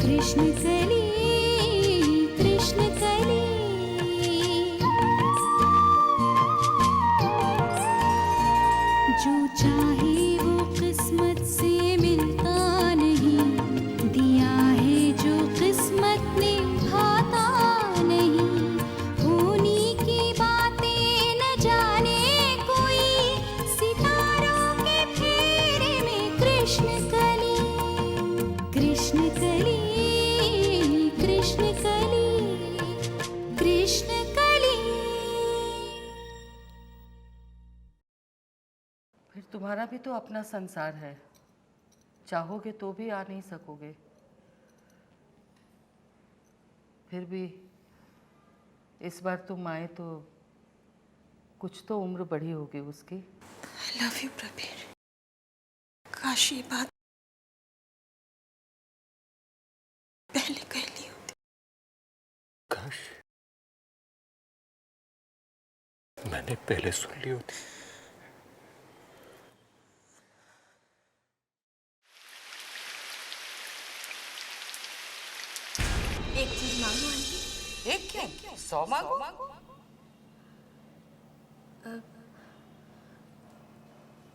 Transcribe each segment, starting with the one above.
कृष्ण कली कृष्ण कली। जो चाहे वो किस्मत से मिलता नहीं, दिया है जो किस्मत ने भाता नहीं। होनी की बातें न जाने कोई, सितारों के फेरे में कृष्ण कली कृष्ण कली कृष्ण कली कृष्ण कली। फिर तुम्हारा भी तो अपना संसार है, चाहोगे तो भी आ नहीं सकोगे। फिर भी इस बार तुम आए तो कुछ तो उम्र बढ़ी होगी उसकी। I love you Prabir. काश ये बात पहले कह ली होती। काश मैंने पहले सुन ली होती। एक चीज मांगू आंटी? एक क्यों, 100 मांगो।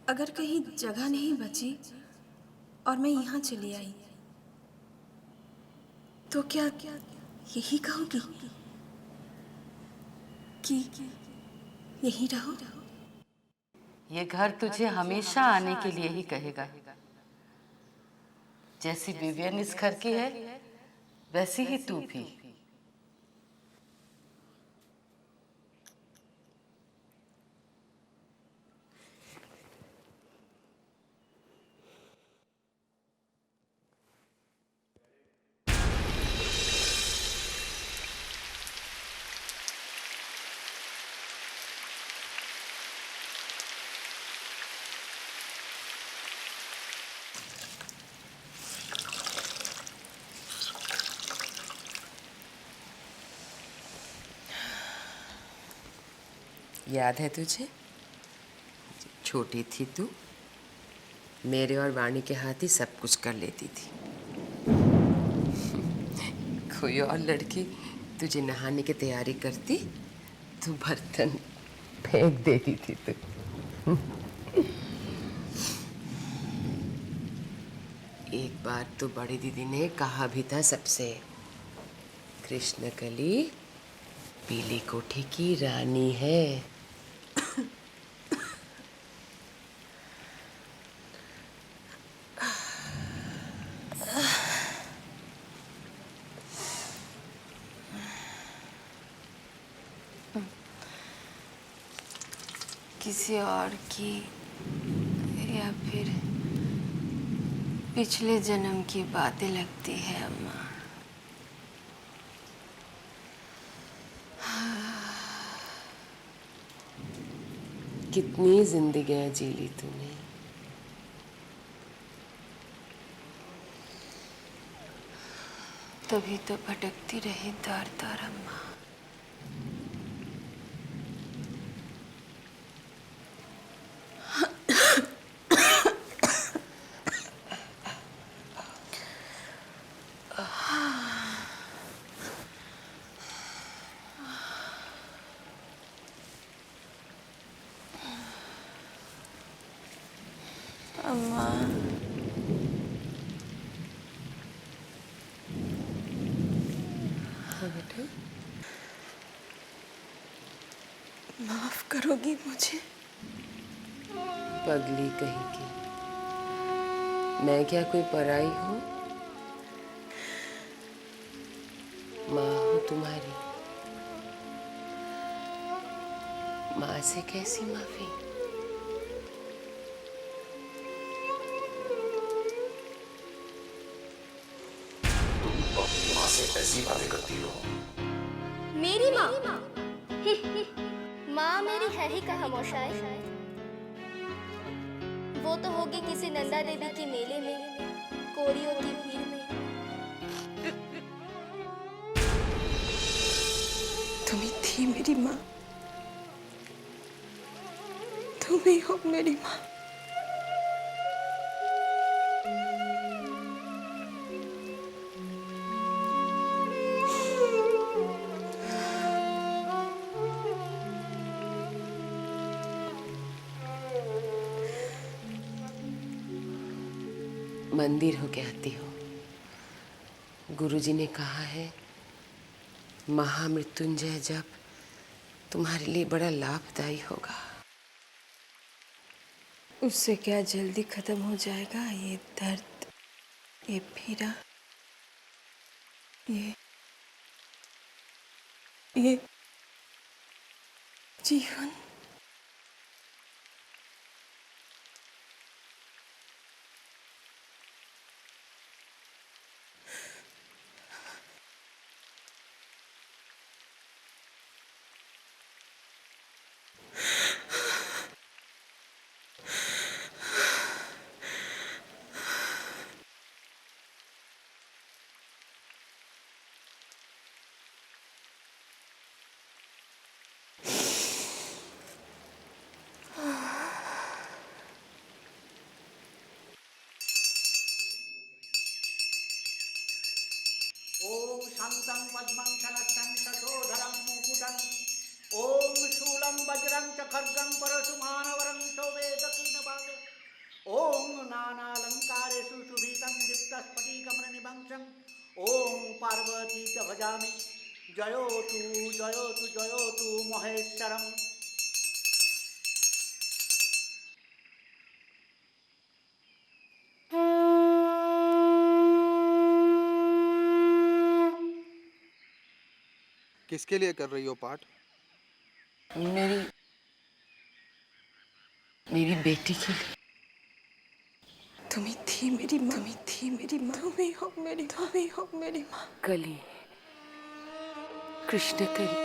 अगर कहीं जगह नहीं बची और मैं यहाँ चली आई तो क्या यही कहोगी कि यहीं रहो? ये घर तुझे हमेशा आने के लिए ही कहेगा। जैसी विवियन इस घर की है, वैसी ही तू भी। याद है तुझे? छोटी थी तू, मेरे और वाणी के हाथ ही सब कुछ कर लेती थी। कोई और लड़की तुझे नहाने की तैयारी करती, तू बर्तन फेंक देती थी तू। एक बार तो बड़ी दीदी ने कहा भी था सबसे, कृष्ण कली पीली कोठी की रानी है। किसी और की या फिर पिछले जन्म की बातें लगती है अम्मा। कितनी जिंदगियां जी ली तूने। तभी तो भटकती रही दर दर अम्मा। अम्मा हाँ बेटा, माफ करोगी मुझे? पगली कहीं की, मैं क्या कोई पराई हूँ? माँ हूँ तुम्हारी, माँ से कैसी माफी? अपनी माँ से ऐसी बातें करती हो? मेरी माँ? माँ मेरी है ही कहाँ मोशाय। वो तो होगी किसी नंदा देवी के मेले में, कोरियों की भीड़ में। तुम ही थी मेरी माँ, तुम ही हो मेरी माँ। मंदिर होके आती हो। गुरुजी ने कहा है महामृत्युंजय जप तुम्हारे लिए बड़ा लाभदायी होगा। उससे क्या जल्दी खत्म हो जाएगा ये दर्द, ये पीड़ा, ये जीवन। ओम शांतं पद्मं शनस्थं शशोधरं मुकुटं ओम शूलं वज्रं च खड्गं परशुमानवरं शोभेदकीनभागं ओम नानालंकारेषु सुभितं दीप्तस्फटिकमणिनिभंशं ओम पार्वती च भजामि जयोतु जयोतु जयोतु महेश्वरम्। किसके लिए कर रही हो पाठ? मेरी बेटी के लिए। तुम्ही थी मेरी माँ, तुम्ही थी मेरी माँ, तुम्ही हो मेरी, तुम्ही हो मेरी माँ। कली, कृष्ण कली।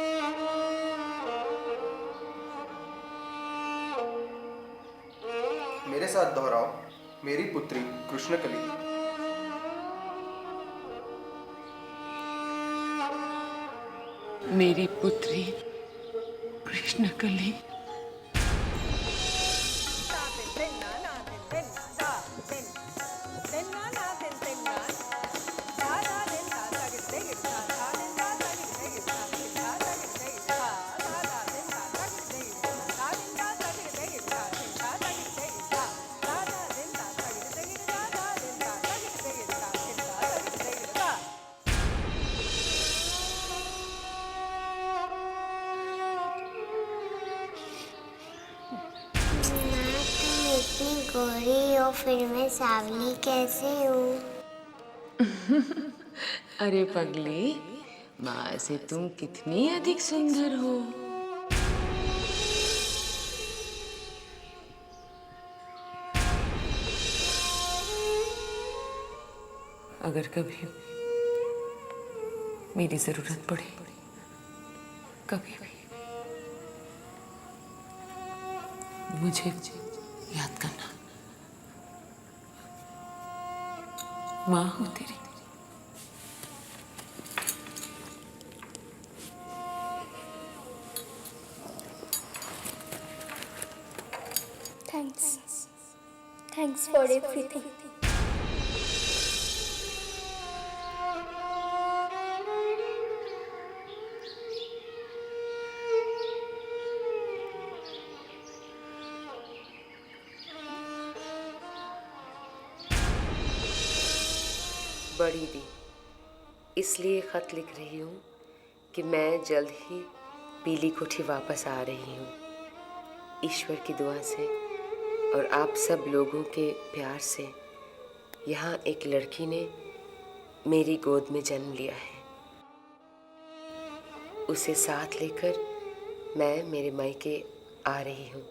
मेरे साथ दोहराओ, मेरी पुत्री कृष्णकली। मेरी पुत्री कृष्णकली। इतनी गोरी हो फिर मैं सांवली कैसे हूँ? अरे पगली, माँ से तुम कितनी अधिक सुंदर हो। अगर कभी मेरी जरूरत पड़े, कभी भी मुझे याद करना। माँ हूँ तेरी। Thanks for everything. बड़ी दी, इसलिए खत लिख रही हूँ कि मैं जल्द ही पीली कोठी वापस आ रही हूँ। ईश्वर की दुआ से और आप सब लोगों के प्यार से यहाँ एक लड़की ने मेरी गोद में जन्म लिया है। उसे साथ लेकर मैं मेरे मायके आ रही हूँ,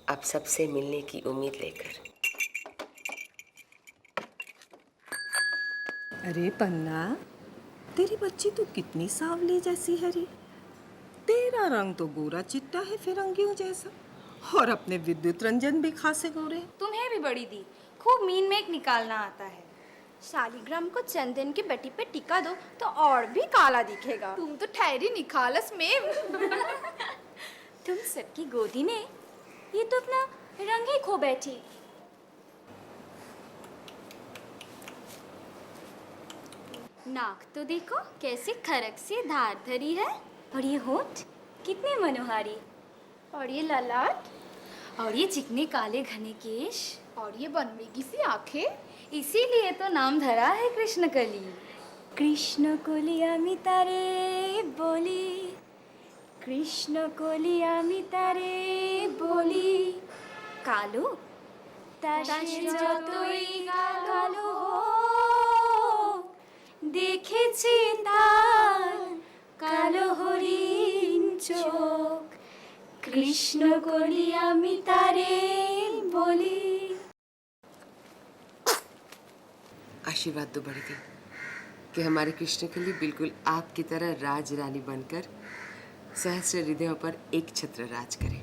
आप सबसे मिलने की उम्मीद लेकर। अरे पन्ना, तेरी बच्ची तो कितनी सांवली जैसी है रे। तेरा रंग तो गोरा चिट्टा है फिरंगियों जैसा, और अपने विद्युत रंजन भी खासे गोरे। तुम्हें भी बड़ी दी खूब मीन मेक निकालना आता है। शालिग्राम को चंदन की बटी पे टिका दो तो और भी काला दिखेगा। तुम तो ठहरी निखालस में। तुम सबकी गोदी में ये तो अपना रंग ही खो बैठी। नाक तो देखो कैसे खरक से धार धरी है, और ये होंठ कितने मनोहारी, और ये ललाट, और ये चिकने काले घने केश, और ये बनवेगी सी आंखें, इसीलिए तो नाम धरा है कृष्णकली। कृष्ण कोली आमी तारे बोली, कृष्ण कोली आमी तारे बोली, कालू তাসে যতই কালো হোক, দেখেছি তার কালো হরিণ চোখ, কৃষ্ণ কলি আমি তারে বলি। आशीर्वाद दो बड़ी दी कि हमारे कृष्णकली बिल्कुल आपकी तरह राज रानी बनकर सहस्र हृदयों पर एक छत्र राज करे।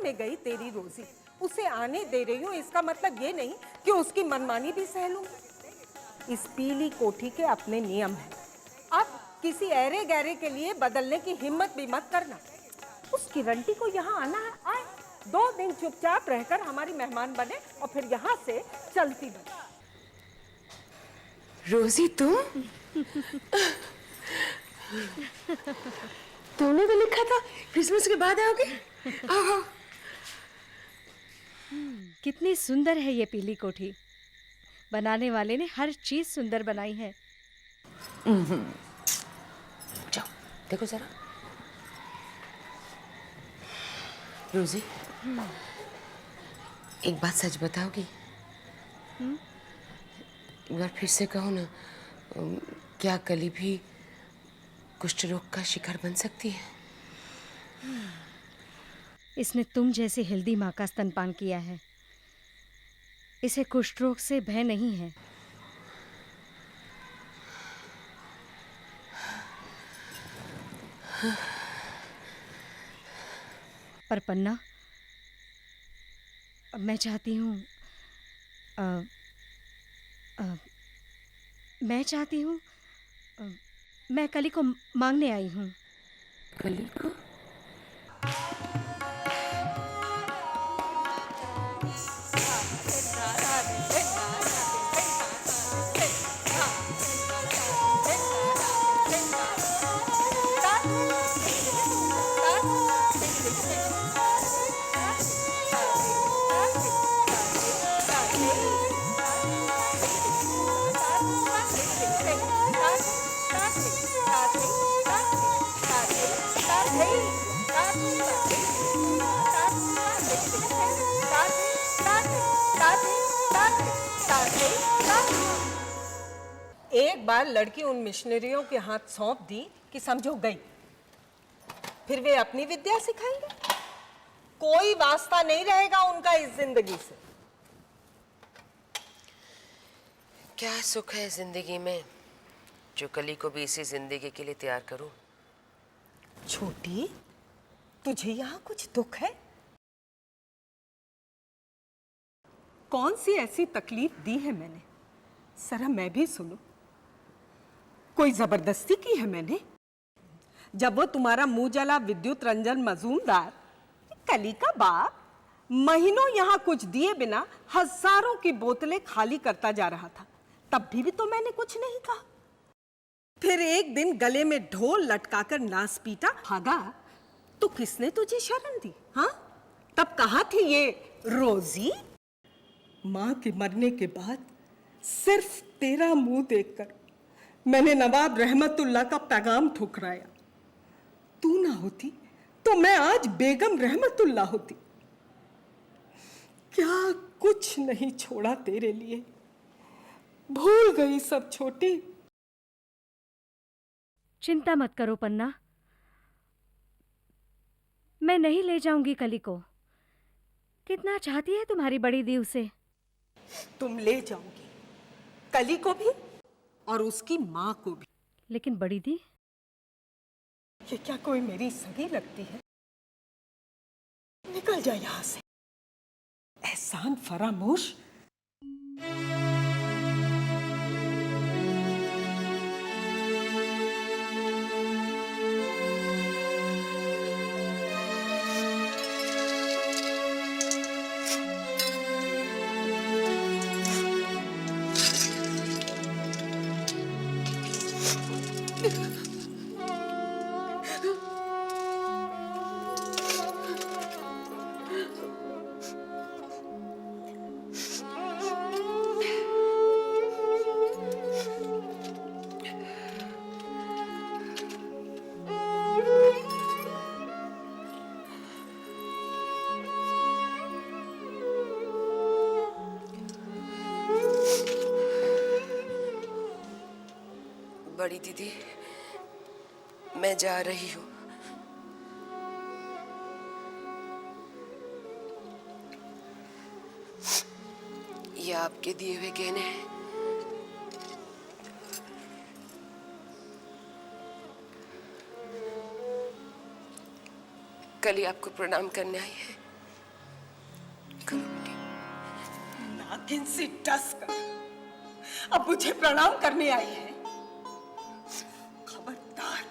में गई तेरी रोजी, उसे आने दे रही हूँ, इसका मतलब ये नहीं कि उसकी मनमानी भी सह लूंगी। इस पीली कोठी के अपने नियम हैं। अब किसी ऐरे गहरे के लिए बदलने की हिम्मत भी मत करना। उस किरणटी को यहाँ आना है, आए 2 दिन चुपचाप रहकर हमारी मेहमान बने और फिर यहाँ से चलती बने। रोजी तुम तुमने तो लिखा था क्रिसमस के बाद आओगे। आओ। कितनी सुंदर है ये पीली कोठी। बनाने वाले ने हर चीज सुंदर बनाई है। जाओ देखो जरा। रोजी एक बात सच बताओगी? एक बार फिर से कहो ना, क्या कली भी कुष्ठ रोग का शिकार बन सकती है? इसने तुम जैसी हेल्दी माँ का स्तनपान किया है। इसे कुष्ठ रोग से भय नहीं है। पर पन्ना, मैं चाहती हूँ मैं कली को मांगने आई हूँ। कली को? एक बार लड़की उन मिशनरियों के हाथ सौंप दी कि समझो गई, फिर वे अपनी विद्या सिखाएंगे। कोई वास्ता नहीं रहेगा उनका इस जिंदगी से। क्या सुख है जिंदगी में जो कली को भी इसी जिंदगी के लिए तैयार करूं? छोटी, तुझे यहाँ कुछ दुख है? कौन सी ऐसी तकलीफ दी है मैंने? जरा मैं भी सुनूं। कोई जबरदस्ती की है मैंने? जब वो तुम्हारा मुंह जला विद्युत रंजन मजूमदार, कली का बाप, महीनों यहाँ कुछ दिए बिना हजारों की बोतलें खाली करता जा रहा था, तब भी तो मैंने कुछ नहीं कहा। फिर एक दिन गले में ढोल लटकाकर नास पीटा भागा तो किसने तुझे शरण दी? हाँ, तब कहाँ थी ये रोजी? माँ के मरने के बाद सिर्फ तेरा मुंह देखकर मैंने नवाब रहमतुल्लाह का पैगाम ठुकराया। तू ना होती तो मैं आज बेगम रहमतुल्लाह होती। क्या कुछ नहीं छोड़ा तेरे लिए, भूल गई सब छोटी। चिंता मत करो पन्ना, मैं नहीं ले जाऊंगी कली को। कितना चाहती है तुम्हारी बड़ी दी उसे? तुम ले जाओगी, कली को भी और उसकी माँ को भी। लेकिन बड़ी दी, ये क्या कोई मेरी सगी लगती है? निकल जा यहां से, एहसान फरामोश। बड़ी दीदी, मैं जा रही हूँ। ये आपके दिए हुए गहने हैं। कल ही आपको प्रणाम करने आई है। करो बेटी। नागिन सी डस कर अब मुझे प्रणाम करने आई है। खबरदार,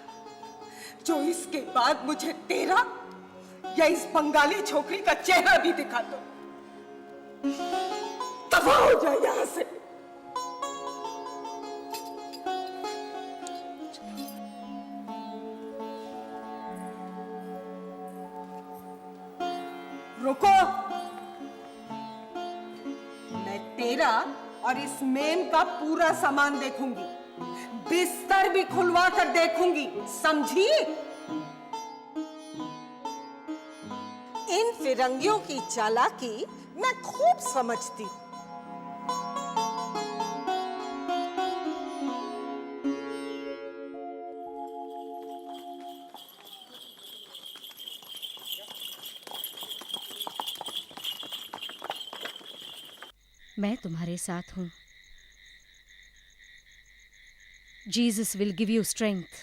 जो इसके बाद मुझे तेरा या इस बंगाली छोकरी का चेहरा भी दिखा दो, दफा हो जाए यहां से। रुको, मैं तेरा और इस मेम का पूरा सामान देखूंगी, बिस्तर भी खुलवा कर देखूंगी, समझी? इन फिरंगियों की चालाकी मैं खूब समझती हूँ। मैं तुम्हारे साथ हूं। Jesus will give you strength.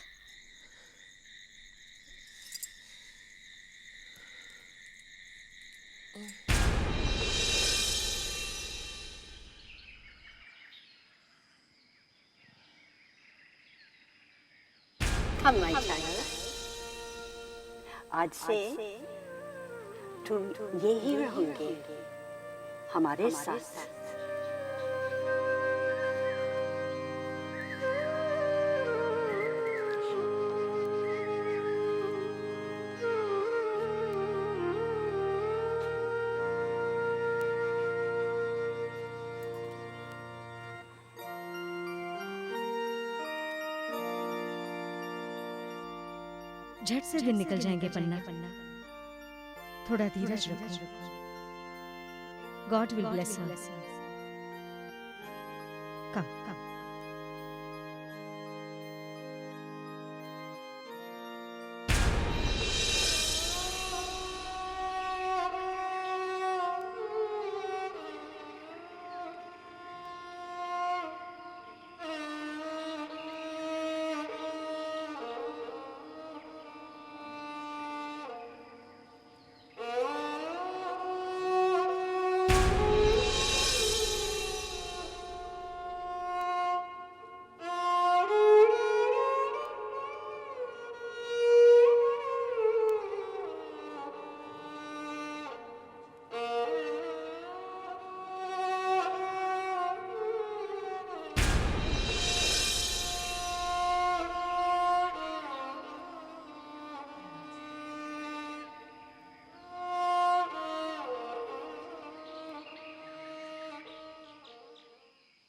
Come my child, आज से तुम यही रहोगे हमारे साथ। झट से दिन निकल जाएंगे पन्ना। थोड़ा धीरज रखो। गॉड विल ब्लेस हर। कम कम।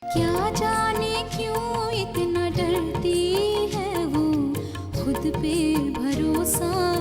क्या जाने क्यों इतना डरती है वो, खुद पे भरोसा